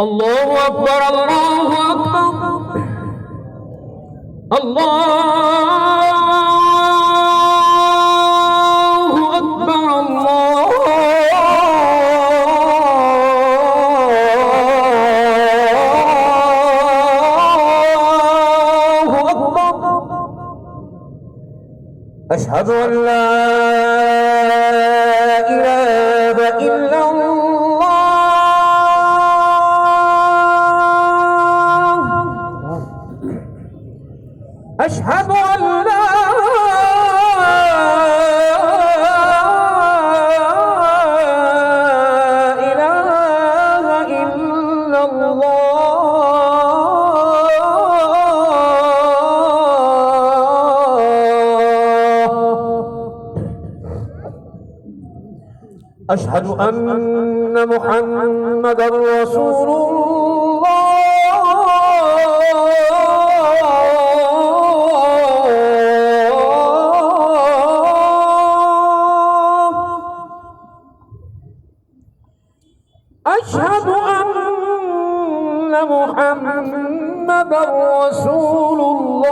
الله أكبر الله أكبر الله أكبر الله أكبر. أشهد أن لا إله إلا الله. أشهد أن لا إله إلا الله. أشهد أن محمدًا رسول الله. أشهد أن محمدًا رسول الله.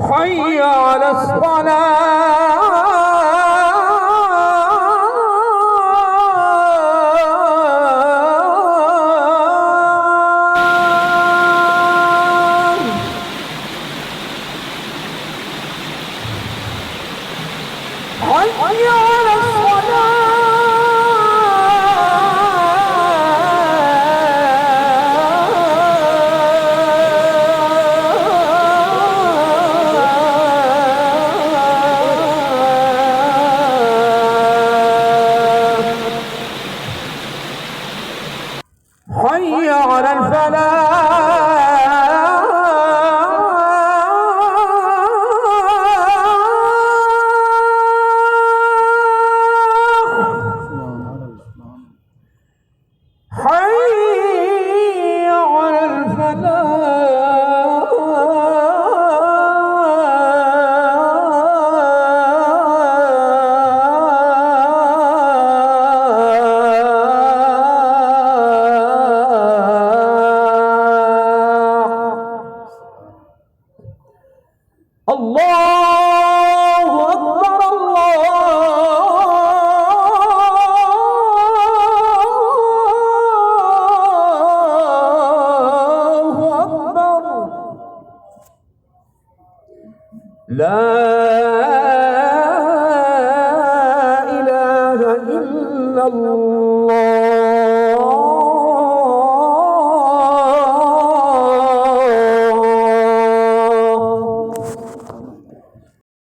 حي على الصلاة. حي على حي على الفلاح. حي على الفلاح. الله أكبر الله أكبر. لا إله إلا الله.